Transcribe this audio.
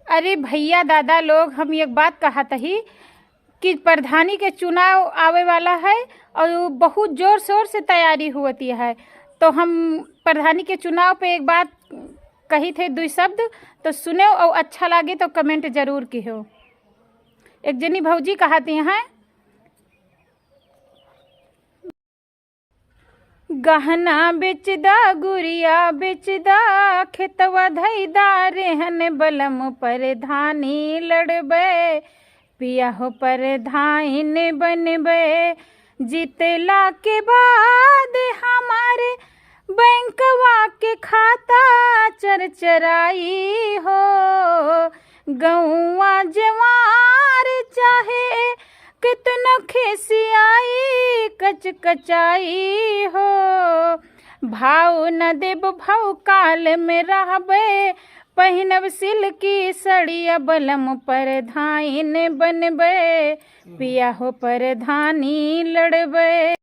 अरे भैया दादा लोग, हम एक बात कहा तही कि प्रधानी के चुनाव आवे वाला है और वो बहुत ज़ोर शोर से तैयारी होती है। तो हम प्रधानी के चुनाव पे एक बात कही थे, 2 शब्द तो सुने और अच्छा लगे तो कमेंट जरूर की हो। एक जनी भौजी कहती हैं, गहना बेचदा गुड़िया बेचदा, खेतवा धैदा रेहन बलम परधानी लड़बे, पिया हो परधाइन बनबे, जीतला के बाद हमारे बैंकवा के खाता चरचराई हो, गौवा जवार चाहे कितना खिसियाई कचकचाई हो, भाव न देब भाव काल में रहबे, पहिनब सिल्की सड़िया बलम परधाइन बनबे, पिया हो परधानी लड़बे।